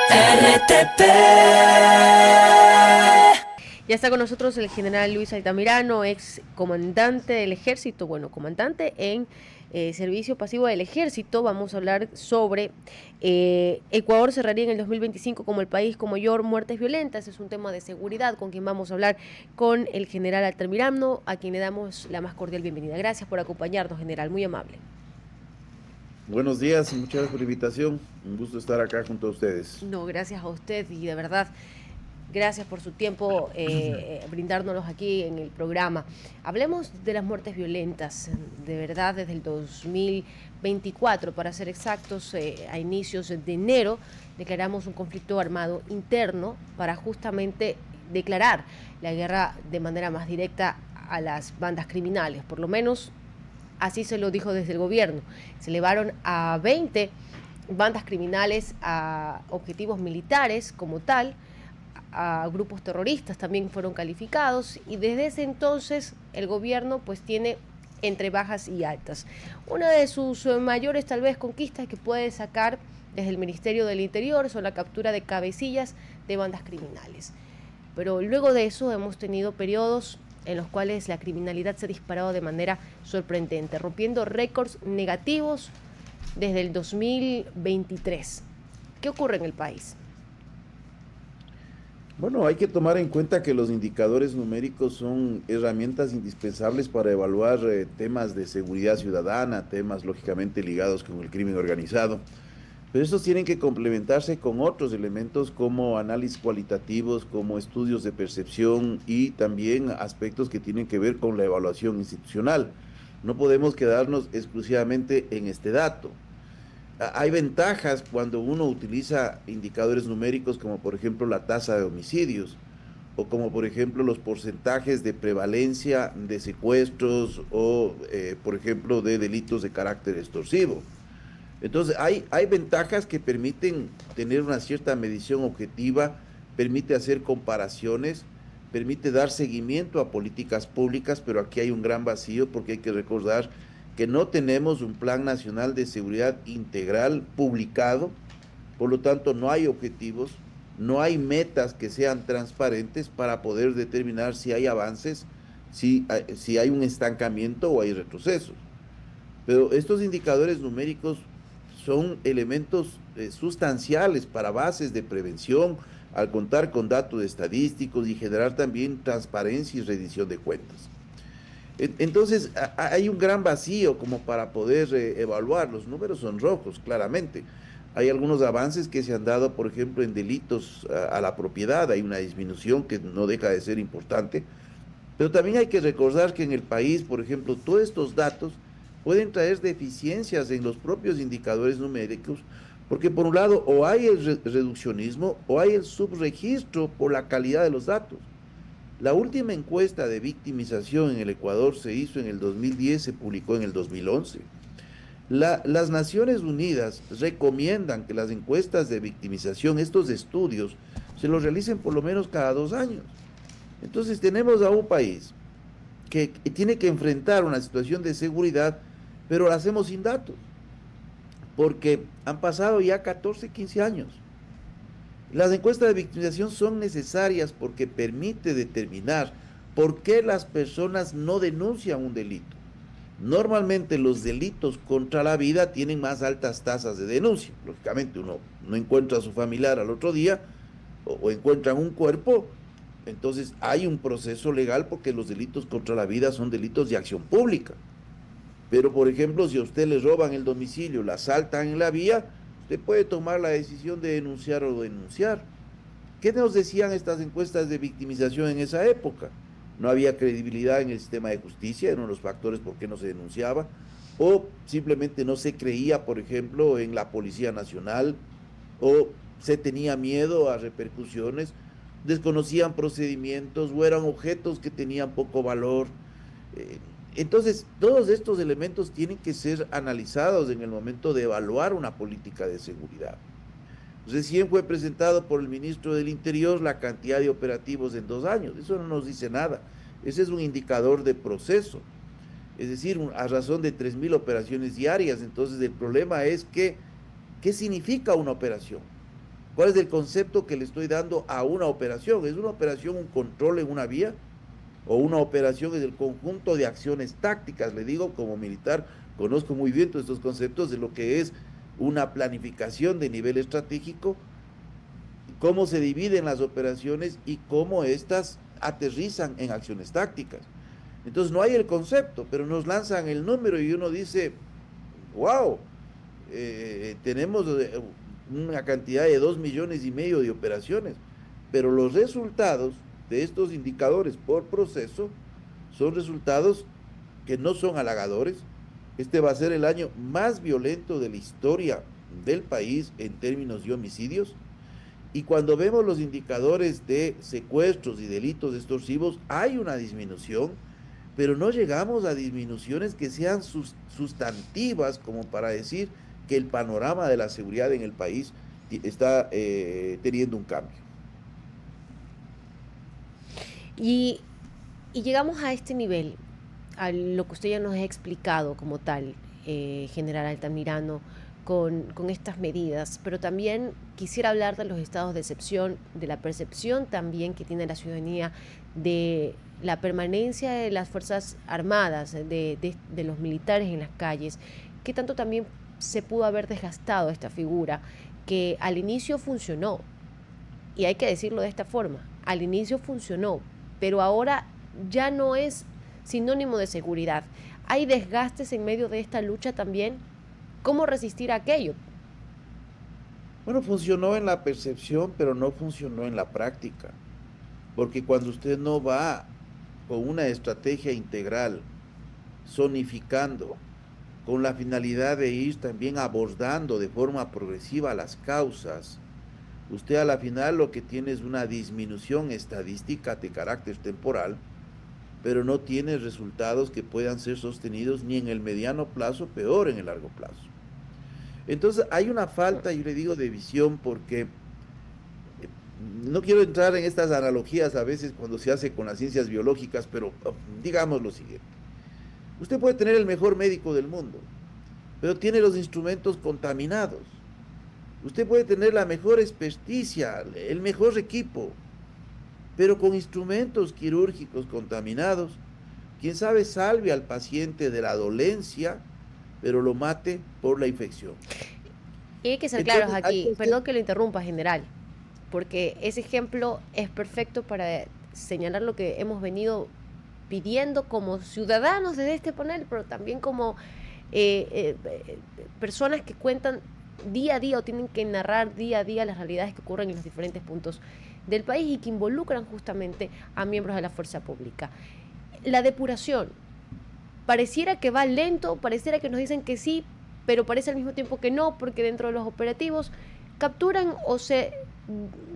RTP. Ya está con nosotros el general Luis Altamirano, ex comandante del ejército, bueno, comandante en servicio pasivo del ejército. Vamos a hablar sobre Ecuador cerraría en el 2025 como el país con mayor muertes violentas. Es un tema de seguridad con quien vamos a hablar con el general Altamirano, a quien le damos la más cordial bienvenida. Gracias por acompañarnos, general, muy amable. Buenos días y muchas gracias por la invitación. Un gusto estar acá junto a ustedes. No, gracias a usted y de verdad, gracias por su tiempo brindárnoslos aquí en el programa. Hablemos de las muertes violentas, de verdad, desde el 2024, para ser exactos, a inicios de enero, declaramos un conflicto armado interno para justamente declarar la guerra de manera más directa a las bandas criminales, por lo menos así se lo dijo desde el gobierno. Se elevaron a 20 bandas criminales a objetivos militares como tal, a grupos terroristas también fueron calificados, y desde ese entonces el gobierno pues tiene entre bajas y altas. Una de sus mayores tal vez conquistas que puede sacar desde el Ministerio del Interior son la captura de cabecillas de bandas criminales. Pero luego de eso hemos tenido periodos en los cuales la criminalidad se ha disparado de manera sorprendente, rompiendo récords negativos desde el 2023. ¿Qué ocurre en el país? Bueno, hay que tomar en cuenta que los indicadores numéricos son herramientas indispensables para evaluar temas de seguridad ciudadana, temas lógicamente ligados con el crimen organizado. Pero estos tienen que complementarse con otros elementos como análisis cualitativos, como estudios de percepción y también aspectos que tienen que ver con la evaluación institucional. No podemos quedarnos exclusivamente en este dato. Hay ventajas cuando uno utiliza indicadores numéricos como por ejemplo la tasa de homicidios o como por ejemplo los porcentajes de prevalencia de secuestros o por ejemplo de delitos de carácter extorsivo. Entonces, hay ventajas que permiten tener una cierta medición objetiva, permite hacer comparaciones, permite dar seguimiento a políticas públicas, pero aquí hay un gran vacío porque hay que recordar que no tenemos un plan nacional de seguridad integral publicado, por lo tanto no hay objetivos, no hay metas que sean transparentes para poder determinar si hay avances, si hay un estancamiento o hay retrocesos. Pero estos indicadores numéricos son elementos sustanciales para bases de prevención al contar con datos estadísticos y generar también transparencia y rendición de cuentas. Entonces, hay un gran vacío como para poder evaluar. Los números son rojos, claramente. Hay algunos avances que se han dado, por ejemplo, en delitos a la propiedad. Hay una disminución que no deja de ser importante. Pero también hay que recordar que en el país, por ejemplo, todos estos datos pueden traer deficiencias en los propios indicadores numéricos, porque por un lado o hay el reduccionismo o hay el subregistro por la calidad de los datos. La última encuesta de victimización en el Ecuador se hizo en el 2010, se publicó en el 2011. Las Naciones Unidas recomiendan que las encuestas de victimización, estos estudios, se los realicen por lo menos cada 2 años. Entonces tenemos a un país que tiene que enfrentar una situación de seguridad, pero la hacemos sin datos, porque han pasado ya 14, 15 años. Las encuestas de victimización son necesarias porque permite determinar por qué las personas no denuncian un delito. Normalmente los delitos contra la vida tienen más altas tasas de denuncia. Lógicamente uno no encuentra a su familiar al otro día o encuentran un cuerpo, entonces hay un proceso legal porque los delitos contra la vida son delitos de acción pública. Pero, por ejemplo, si a usted le roban el domicilio, la asaltan en la vía, usted puede tomar la decisión de denunciar o denunciar. ¿Qué nos decían estas encuestas de victimización en esa época? No había credibilidad en el sistema de justicia, eran los factores por qué no se denunciaba, o simplemente no se creía, por ejemplo, en la Policía Nacional, o se tenía miedo a repercusiones, desconocían procedimientos o eran objetos que tenían poco valor. Entonces, todos estos elementos tienen que ser analizados en el momento de evaluar una política de seguridad. Recién fue presentado por el ministro del Interior la cantidad de operativos en 2 años. Eso no nos dice nada. Ese es un indicador de proceso. Es decir, a razón de 3.000 operaciones diarias. Entonces, el problema es que, ¿qué significa una operación? ¿Cuál es el concepto que le estoy dando a una operación? ¿Es una operación un control en una vía? ¿O una operación es el conjunto de acciones tácticas? Le digo, como militar, conozco muy bien todos estos conceptos de lo que es una planificación de nivel estratégico, cómo se dividen las operaciones y cómo éstas aterrizan en acciones tácticas. Entonces no hay el concepto, pero nos lanzan el número y uno dice, wow, tenemos una cantidad de 2,5 millones de operaciones, pero los resultados de estos indicadores por proceso son resultados que no son halagadores. Este va a ser el año más violento de la historia del país en términos de homicidios. Y cuando vemos los indicadores de secuestros y delitos extorsivos, hay una disminución, pero no llegamos a disminuciones que sean sustantivas como para decir que el panorama de la seguridad en el país está teniendo un cambio. Y, y llegamos a este nivel, a lo que usted ya nos ha explicado como tal, general Altamirano, con estas medidas, pero también quisiera hablar de los estados de excepción, de la percepción también que tiene la ciudadanía de la permanencia de las Fuerzas Armadas, de los militares en las calles, que tanto también se pudo haber desgastado esta figura, que al inicio funcionó, y hay que decirlo de esta forma, al inicio funcionó, pero ahora ya no es sinónimo de seguridad. Hay desgastes en medio de esta lucha también. ¿Cómo resistir a aquello? Bueno, funcionó en la percepción, pero no funcionó en la práctica, porque cuando usted no va con una estrategia integral, zonificando, con la finalidad de ir también abordando de forma progresiva las causas, usted a la final lo que tiene es una disminución estadística de carácter temporal, pero no tiene resultados que puedan ser sostenidos ni en el mediano plazo, peor en el largo plazo. Entonces hay una falta, yo le digo, de visión porque no quiero entrar en estas analogías a veces cuando se hace con las ciencias biológicas, pero digamos lo siguiente. Usted puede tener el mejor médico del mundo, pero tiene los instrumentos contaminados. Usted puede tener la mejor experticia, el mejor equipo, pero con instrumentos quirúrgicos contaminados, quién sabe salve al paciente de la dolencia, pero lo mate por la infección. Y hay que ser claros Entonces, hay aquí, que hacer... perdón que lo interrumpa, general, porque ese ejemplo es perfecto para señalar lo que hemos venido pidiendo como ciudadanos desde este panel, pero también como personas que cuentan día a día o tienen que narrar día a día las realidades que ocurren en los diferentes puntos del país y que involucran justamente a miembros de la fuerza pública. La depuración, pareciera que va lento, pareciera que nos dicen que sí, pero parece al mismo tiempo que no, porque dentro de los operativos capturan o se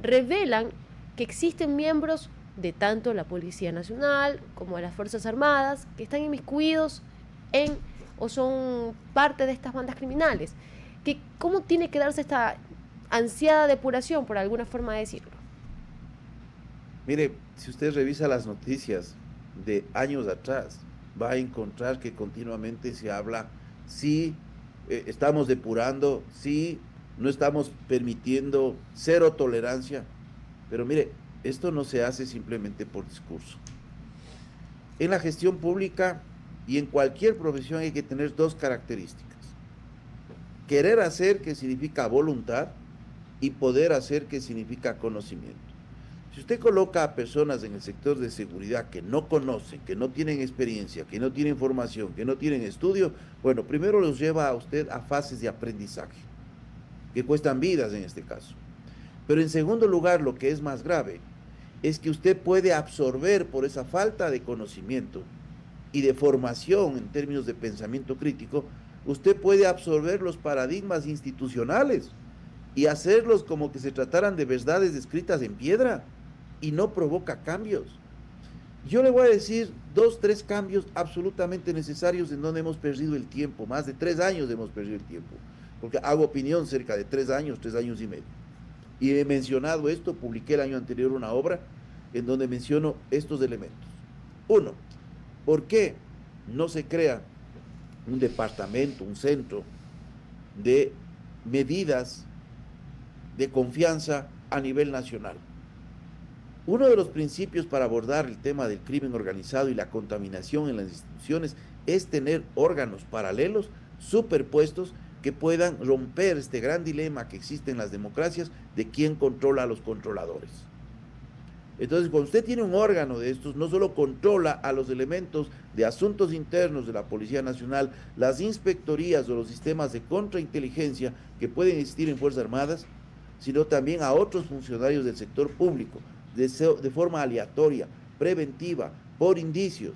revelan que existen miembros de tanto la Policía Nacional como de las Fuerzas Armadas que están inmiscuidos en o son parte de estas bandas criminales. ¿Cómo tiene que darse esta ansiada depuración, por alguna forma de decirlo? Mire, si usted revisa las noticias de años atrás, va a encontrar que continuamente se habla, sí, estamos depurando, sí, no estamos permitiendo cero tolerancia, pero mire, esto no se hace simplemente por discurso. En la gestión pública y en cualquier profesión hay que tener dos características. Querer hacer, que significa voluntad, y poder hacer, que significa conocimiento. Si usted coloca a personas en el sector de seguridad que no conocen, que no tienen experiencia, que no tienen formación, que no tienen estudio, bueno, primero los lleva a usted a fases de aprendizaje, que cuestan vidas en este caso. Pero en segundo lugar, lo que es más grave, es que usted puede absorber por esa falta de conocimiento y de formación en términos de pensamiento crítico, usted puede absorber los paradigmas institucionales y hacerlos como que se trataran de verdades escritas en piedra y no provoca cambios. Yo le voy a decir 2, 3 cambios absolutamente necesarios en donde hemos perdido el tiempo, más de 3 años hemos perdido el tiempo, porque hago opinión cerca de 3 años, 3 años y medio. Y he mencionado esto, publiqué el año anterior una obra en donde menciono estos elementos. Uno, ¿por qué no se crea un departamento, un centro de medidas de confianza a nivel nacional. Uno de los principios para abordar el tema del crimen organizado y la contaminación en las instituciones es tener órganos paralelos, superpuestos, que puedan romper este gran dilema que existe en las democracias de quién controla a los controladores. Entonces, cuando usted tiene un órgano de estos, no solo controla a los elementos de asuntos internos de la Policía Nacional, las inspectorías o los sistemas de contrainteligencia que pueden existir en Fuerzas Armadas, sino también a otros funcionarios del sector público, de forma aleatoria, preventiva, por indicios.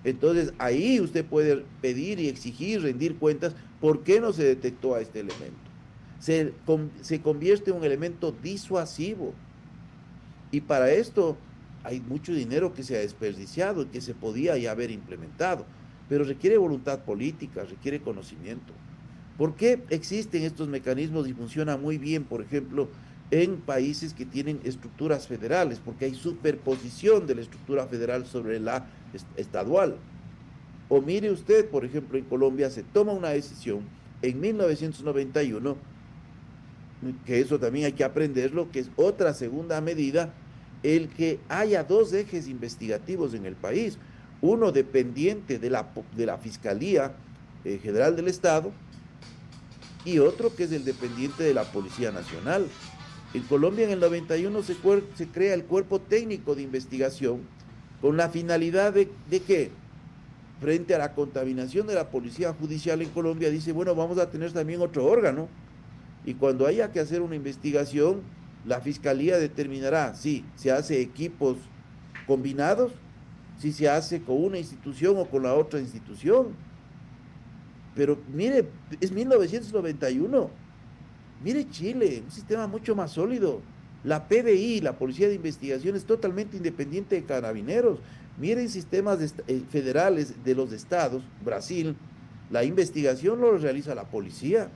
Entonces, ahí usted puede pedir y exigir, rendir cuentas, ¿por qué no se detectó a este elemento? Se convierte en un elemento disuasivo. Y para esto hay mucho dinero que se ha desperdiciado y que se podía ya haber implementado, pero requiere voluntad política, requiere conocimiento. ¿Por qué existen estos mecanismos y funciona muy bien, por ejemplo, en países que tienen estructuras federales? Porque hay superposición de la estructura federal sobre la estadual. O mire usted, por ejemplo, en Colombia se toma una decisión en 1991, que eso también hay que aprenderlo, que es otra segunda medida, el que haya dos ejes investigativos en el país, uno dependiente de la Fiscalía General del Estado y otro que es el dependiente de la Policía Nacional. En Colombia en el 91 se crea el Cuerpo Técnico de Investigación con la finalidad de ¿qué? Frente a la contaminación de la Policía Judicial en Colombia, dice, bueno, vamos a tener también otro órgano, y cuando haya que hacer una investigación, la Fiscalía determinará si se hace equipos combinados, si se hace con una institución o con la otra institución. Pero mire, es 1991. Mire Chile, un sistema mucho más sólido. La PDI, la Policía de Investigación, es totalmente independiente de Carabineros. Miren sistemas federales de los estados, Brasil, la investigación lo realiza la policía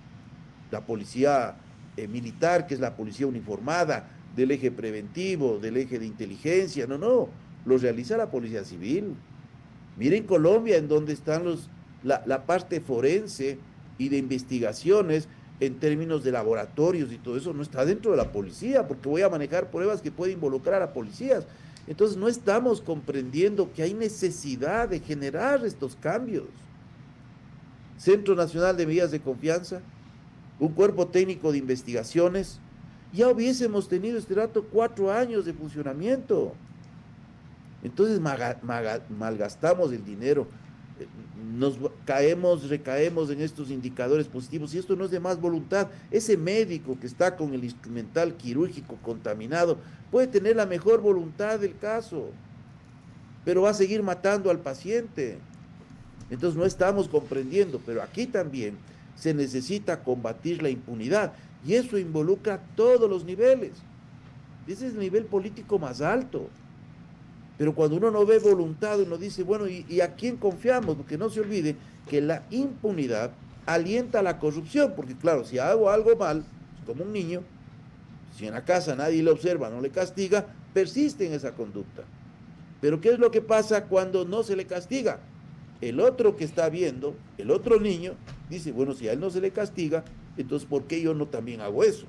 militar, que es la policía uniformada, del eje preventivo, del eje de inteligencia, no, lo realiza la policía civil. Miren Colombia, en donde están la parte forense y de investigaciones en términos de laboratorios y todo eso, no está dentro de la policía, porque voy a manejar pruebas que pueden involucrar a policías. Entonces no estamos comprendiendo que hay necesidad de generar estos cambios. Centro Nacional de Medidas de Confianza, un cuerpo técnico de investigaciones, ya hubiésemos tenido este rato 4 años de funcionamiento. Entonces malgastamos el dinero, recaemos en estos indicadores positivos, y esto no es de más voluntad. Ese médico que está con el instrumental quirúrgico contaminado puede tener la mejor voluntad del caso, pero va a seguir matando al paciente. Entonces no estamos comprendiendo, pero aquí también se necesita combatir la impunidad, y eso involucra todos los niveles. Ese es el nivel político más alto. Pero cuando uno no ve voluntad, uno dice, bueno, ¿y a quién confiamos? Porque no se olvide que la impunidad alienta la corrupción, porque claro, si hago algo mal, como un niño, si en la casa nadie le observa, no le castiga, persiste en esa conducta. Pero ¿qué es lo que pasa cuando no se le castiga? El otro que está viendo, el otro niño, dice, bueno, si a él no se le castiga, entonces ¿por qué yo no también hago eso?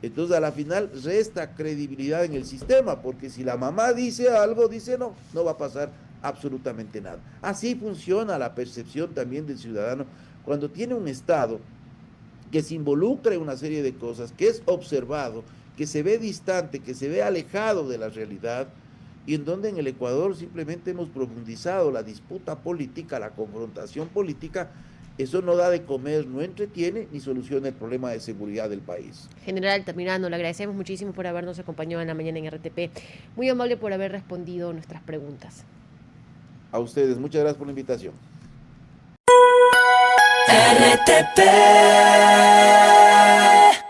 Entonces a la final resta credibilidad en el sistema, porque si la mamá dice algo, dice no va a pasar absolutamente nada. Así funciona la percepción también del ciudadano cuando tiene un Estado que se involucra en una serie de cosas, que es observado, que se ve distante, que se ve alejado de la realidad, y en donde en el Ecuador simplemente hemos profundizado la disputa política, la confrontación política. Eso no da de comer, no entretiene ni soluciona el problema de seguridad del país. General, terminando, le agradecemos muchísimo por habernos acompañado en la mañana en RTP. Muy amable por haber respondido nuestras preguntas. A ustedes, muchas gracias por la invitación. RTP